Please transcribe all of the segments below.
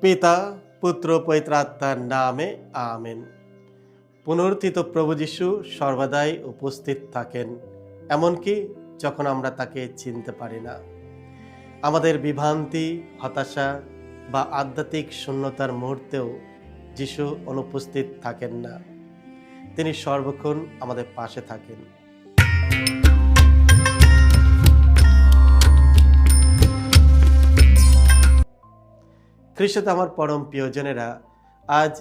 পিতা পুত্র পবিত্র আত্মার নামে আমেন। পুনরুত্থিত প্রভু যীশু সর্বদাই উপস্থিত থাকেন, এমনকি যখন আমরা তাকে চিনতে পারি না। আমাদের বিভ্রান্তি, হতাশা বা আধ্যাত্মিক শূন্যতার মুহূর্তেও যীশু অনুপস্থিত থাকেন না। তিনি সর্বক্ষণ আমাদের পাশে থাকেন। খ্রিস্টে আমার পরম প্রিয়জনেরা, আজ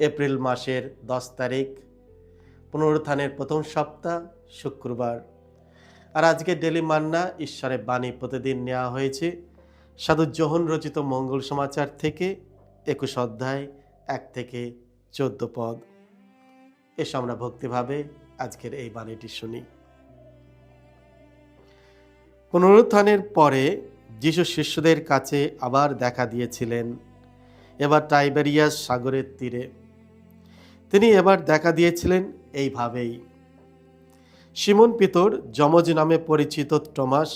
এপ্রিল মাসের 10 তারিখ, পুনরুত্থানের প্রথম সপ্তাহ, শুক্রবার। আর আজকে ডেলি মান্না ঈশ্বরের বাণী প্রতিদিন নেওয়া হয়েছে সাধু যোহন রচিত মঙ্গল সমাচার থেকে 21 অধ্যায় 1 থেকে 14 পদ। এসো আমরা ভক্তিভাবে আজকের এই বাণীটি শুনি। পুনরুত্থানের পরে যিশু শিষ্যদের কাছে আবার দেখা দিয়েছিলেন, এবার টাইবেরিয়াস সাগরের তীরে। তিনি এবার দেখা দিয়েছিলেন এইভাবেই: সিমন পিতর, যমজ নামে পরিচিত টমাস,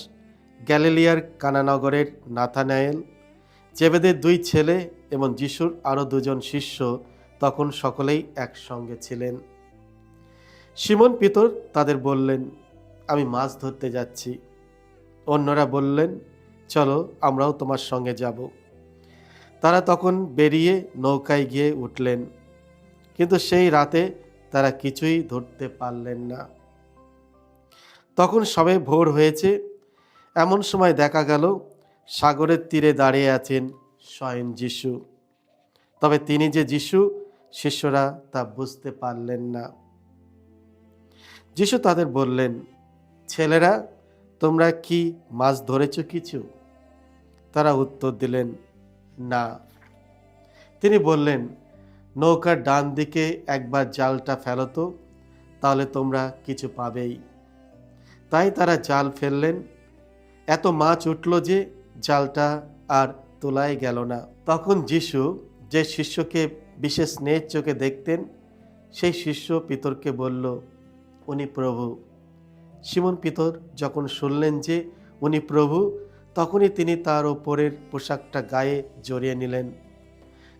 গ্যালিলিয়ার কানানগরের নাথানায়েল, জেবেদের 2 ছেলে এবং যিশুর আরও 2জন শিষ্য তখন সকলেই একসঙ্গে ছিলেন। সিমন পিতর তাদের বললেন, আমি মাছ ধরতে যাচ্ছি। অন্যরা বললেন, চলো আমরাও তোমার সঙ্গে যাব। তারা তখন বেরিয়ে নৌকায় গিয়ে উঠলেন, কিন্তু সেই রাতে তারা কিছুই ধরতে পারলেন না। তখন সবে ভোর হয়েছে। এমন সময় দেখা গেল সাগরের তীরে দাঁড়িয়ে আছেন স্বয়ং যিশু। তবে তিনি যে যিশু, শিষ্যরা তা বুঝতে পারলেন না। যিশু তাদের বললেন, ছেলেরা, তোমরা কি মাছ ধরেছ কিছু? তারা উত্তর দিলেন, না। তিনি বললেন, নৌকার ডান দিকে একবার জালটা ফেলো তো, তাহলে তোমরা কিছু পাবেই। তাই তারা জাল ফেললেন। এত মাছ উঠল যে জালটা আর তোলাই গেল না। তখন যিশু যে শিষ্যকে বিশেষ স্নেহের চোখে দেখতেন, সেই শিষ্য পিতরকে বলল, উনি প্রভু। সিমন পিতর যখন শুনলেন যে উনি প্রভু, তখনই তিনি তার ওপরের পোশাকটা গায়ে জড়িয়ে নিলেন,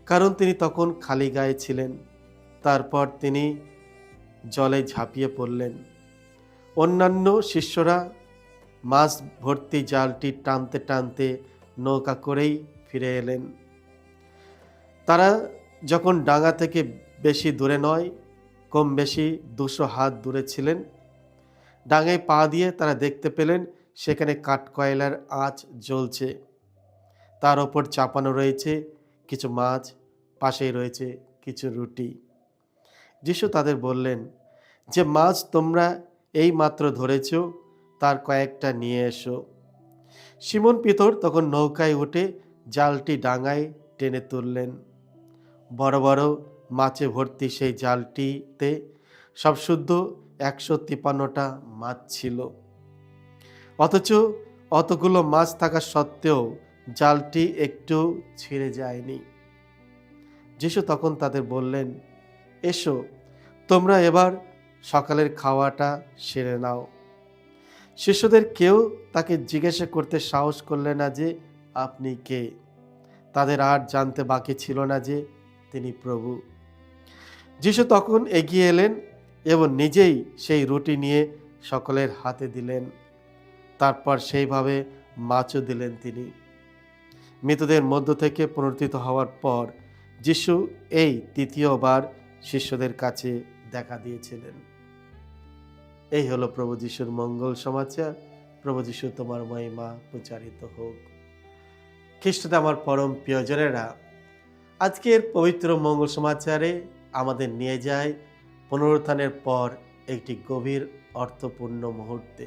কারণ তিনি তখন খালি গায়ে ছিলেন। তারপর তিনি জলে ঝাঁপিয়ে পড়লেন। অন্যান্য শিষ্যরা মাছ ভর্তি জালটি টানতে টানতে নৌকা করেই ফিরে এলেন। তারা যখন ডাঙা থেকে বেশি দূরে নয়, কম বেশি 200 হাত দূরে ছিলেন, ডাঙায় পা দিয়ে তারা দেখতে পেলেন সেখানে কাঠকয়লার আঁচ জ্বলছে। তার ওপর চাপানো রয়েছে কিছু মাছ, পাশেই রয়েছে কিছু রুটি। যিশু তাদের বললেন, যে মাছ তোমরা এই মাত্র ধরেছ তার কয়েকটা নিয়ে এসো। সিমন পিতর তখন নৌকায় উঠে জালটি ডাঙায় টেনে তুললেন। বড় বড় মাছে ভর্তি সেই জালটিতে সবশুদ্ধ 153টা মাছ ছিল। অথচ অতগুলো মাছ থাকা সত্ত্বেও জালটি একটু ছিঁড়ে যায়নি। যিশু তখন তাদের বললেন, এসো, তোমরা এবার সকালের খাওয়াটা সেরে নাও। শিষ্যদের কেউ তাকে জিজ্ঞাসা করতে সাহস করলে না যে আপনি কে। তাদের আর জানতে বাকি ছিল না যে তিনি প্রভু। যিশু তখন এগিয়ে এলেন এবং নিজেই সেই রুটি নিয়ে সকলের হাতে দিলেন। তারপর সেইভাবে মাছও দিলেন তিনি। মৃতদের মধ্য থেকে পুনরুত্থিত হওয়ার পর যিশু এই তৃতীয়বার শিষ্যদের কাছে দেখা দিয়েছিলেন। এই হলো প্রভু যিশুর মঙ্গল সমাচার। প্রভু যিশু তোমার মহিমা প্রচারিত হোক। খ্রিস্টে আমার পরম প্রিয়জনেরা, আজকের পবিত্র মঙ্গল সমাচারে আমাদের নিয়ে যায় পুনরুত্থানের পর একটি গভীর অর্থপূর্ণ মুহূর্তে।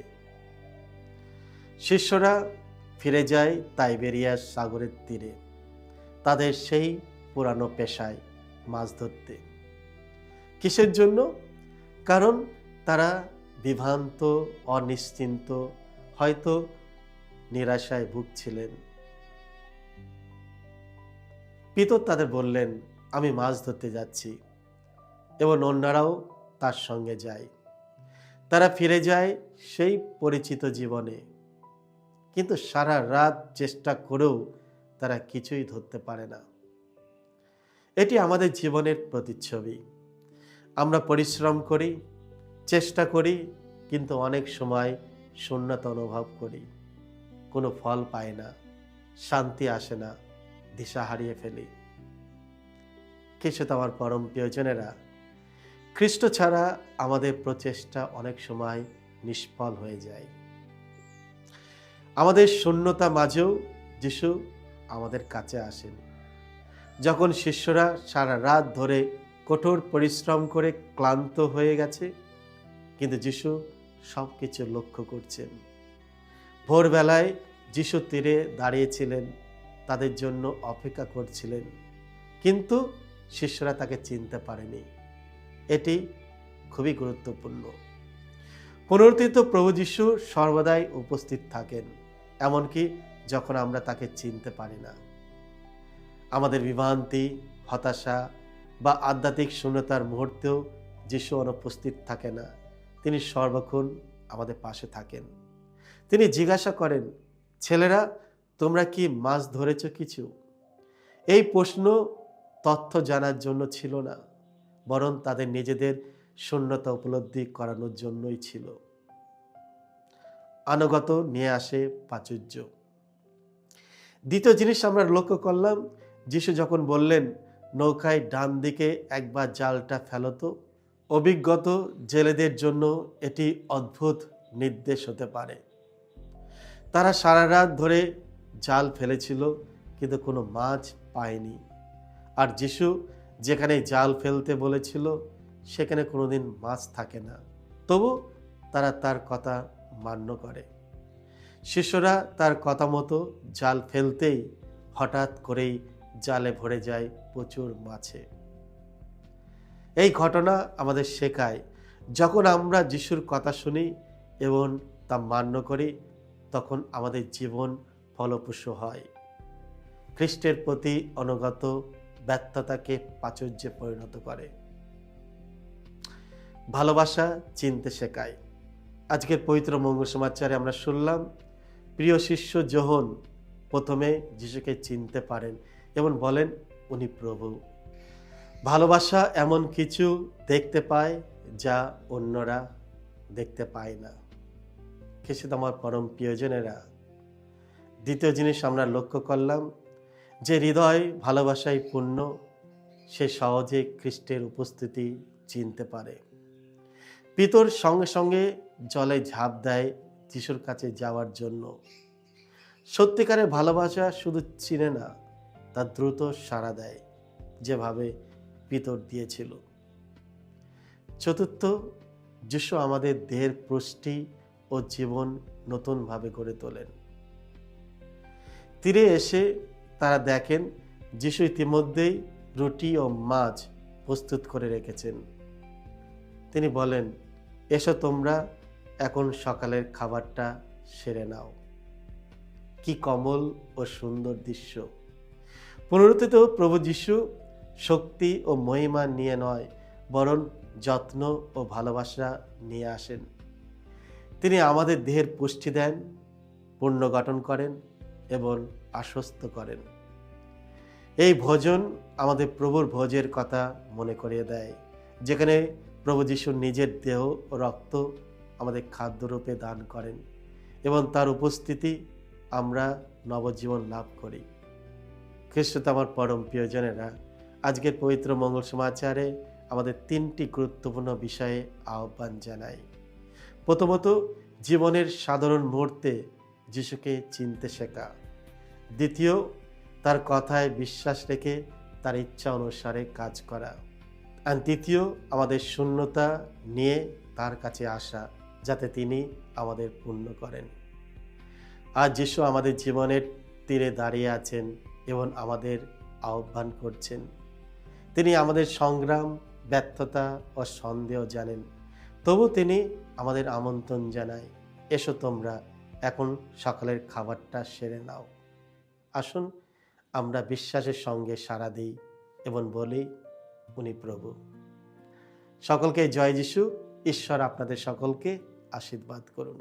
শিষ্যরা ফিরে যায় টাইবেরিয়াস সাগরের তীরে, তাদের সেই পুরানো পেশায়, মাছ ধরতে। কিসের জন্য? কারণ তারা বিভ্রান্ত, অনিশ্চিন্ত, হয়তো নিরাশায় ভুগছিলেন। পিতর তাদের বললেন, আমি মাছ ধরতে যাচ্ছি, এবং অন্যরাও তার সঙ্গে যায়। তারা ফিরে যায় সেই পরিচিত জীবনে, কিন্তু সারা রাত চেষ্টা করেও তারা কিছুই ধরতে পারে না। এটি আমাদের জীবনের প্রতিচ্ছবি। আমরা পরিশ্রম করি, চেষ্টা করি, কিন্তু অনেক সময় শূন্যতা অনুভব করি, কোনো ফল পাই না, শান্তি আসে না, দিশা হারিয়ে ফেলি। কিছু তো আমার পরম প্রিয়জনেরা, খ্রিস্ট ছাড়া আমাদের প্রচেষ্টা অনেক সময় নিষ্ফল হয়ে যায়। আমাদের শূন্যতা মাঝেও যিশু আমাদের কাছে আসেন। যখন শিষ্যরা সারা রাত ধরে কঠোর পরিশ্রম করে ক্লান্ত হয়ে গেছে, কিন্তু যিশু সব কিছু লক্ষ্য করছেন। ভোরবেলায় যিশু তীরে দাঁড়িয়েছিলেন, তাদের জন্য অপেক্ষা করছিলেন, কিন্তু শিষ্যরা তাকে চিনতে পারেনি। এটি খুবই গুরুত্বপূর্ণ। পুনরুত্থিত প্রভু যিশু সর্বদাই উপস্থিত থাকেন, এমনকি যখন আমরা তাকে চিনতে পারি না। আমাদের বিভ্রান্তি, হতাশা বা আধ্যাত্মিক শূন্যতার মুহূর্তেও যিশু অনুপস্থিত থাকে না। তিনি সর্বক্ষণ আমাদের পাশে থাকেন। তিনি জিজ্ঞাসা করেন, ছেলেরা, তোমরা কি মাছ ধরেছ কিছু? এই প্রশ্ন তথ্য জানার জন্য ছিল না, বরং তাদের নিজেদের শূন্যতা উপলব্ধি করানোর জন্যই ছিল। আনুগত নিয়ে আসে প্রাচুর্য। দ্বিতীয় জিনিস আমরা লক্ষ্য করলাম, যিশু যখন বললেন, নৌকায় ডান দিকে একবার জালটা ফেলতো, অভিজ্ঞত জেলেদের জন্য এটি অদ্ভুত নির্দেশ হতে পারে। তারা সারা রাত ধরে জাল ফেলেছিল, কিন্তু কোনো মাছ পায়নি। আর যিশু যেখানে জাল ফেলতে বলেছিল সেখানে কোনোদিন মাছ থাকে না, তবু তারা তার কথা মান্য করে। শিষ্যরা তার কথা মতো জাল ফেলতেই হঠাৎ করেই জালে ভরে যায় প্রচুর মাছে। এই ঘটনা আমাদের শেখায়, যখন আমরা যিশুর কথা শুনি এবং তা মান্য করি, তখন আমাদের জীবন ফলপ্রসূ হয়। খ্রিস্টের প্রতি অনুগত ব্যর্থতাকে প্রাচুর্যে পরিণত করে। ভালোবাসা চিনতে শেখায়। আজকের পবিত্র মঙ্গল সমাচারে আমরা শুনলাম, প্রিয় শিষ্য যোহন প্রথমে যিশুকে চিনতে পারেন এবং বলেন, উনি প্রভু। ভালোবাসা এমন কিছু দেখতে পায় যা অন্যরা দেখতে পায় না। খ্রিস্ট আমার পরম প্রিয়জনেরা, দ্বিতীয় জিনিস আমরা লক্ষ্য করলাম, যে হৃদয় ভালোবাসায় পূর্ণ, সে সহজে খ্রিস্টের উপস্থিতি চিনতে পারে। পিতর সঙ্গে সঙ্গে জলে ঝাঁপ দেয় যিশুর কাছে যাওয়ার জন্য। সত্যিকারের ভালোবাসা শুধু চিনে না, তা দ্রুত সাড়া দেয়, যেভাবে পিতর দিয়েছিল। চতুর্থ, যিশু আমাদের দেহের পুষ্টি ও জীবন নতুনভাবে গড়ে তোলেন। তীরে এসে তারা দেখেন যিশু ইতিমধ্যেই রুটি ও মাছ প্রস্তুত করে রেখেছেন। তিনি বলেন, এসো তোমরা, এখন সকালের খাবারটা সেরে নাও। কি কমল ও সুন্দর দৃশ্য! পুনরুত্থিত প্রভু যিশু শক্তি ও মহিমা নিয়ে নয়, বরং যত্ন ও ভালোবাসা নিয়ে আসেন। তিনি আমাদের দেহের পুষ্টি দেন, পুনর্গঠন করেন এবং আশ্বস্ত করেন। এই ভোজন আমাদের প্রভুর ভোজের কথা মনে করিয়ে দেয়, যেখানে প্রভু যিশুর নিজের দেহ ও রক্ত আমাদের খাদ্যরূপে দান করেন এবং তার উপস্থিতি আমরা নবজীবন লাভ করি। খ্রিস্ট আমার পরম প্রিয়জনেরা, আজকের পবিত্র মঙ্গল সমাচারে আমাদের তিনটি গুরুত্বপূর্ণ বিষয়ে আহ্বান জানাই। প্রথমত, জীবনের সাধারণ মুহূর্তে যিশুকে চিনতে শেখা। দ্বিতীয়, তার কথায় বিশ্বাস রেখে তার ইচ্ছা অনুসারে কাজ করা। আর তৃতীয়, আমাদের শূন্যতা নিয়ে তার কাছে আসা, যাতে তিনি আমাদের পূর্ণ করেন। আজ যিশু আমাদের জীবনের তীরে দাঁড়িয়ে আছেন এবং আমাদের আহ্বান করছেন। তিনি আমাদের সংগ্রাম, ব্যর্থতা ও সন্দেহ জানেন, তবু তিনি আমাদের আমন্ত্রণ জানায়, এসো তোমরা, এখন সকালের খাবারটা সেরে নাও। আসুন আমরা বিশ্বাসের সঙ্গে সাড়া দিই এবং বলি, উনি প্রভু। সকলকে জয় যিশু। ঈশ্বর আপনাদের সকলকে আশীর্বাদ করুন।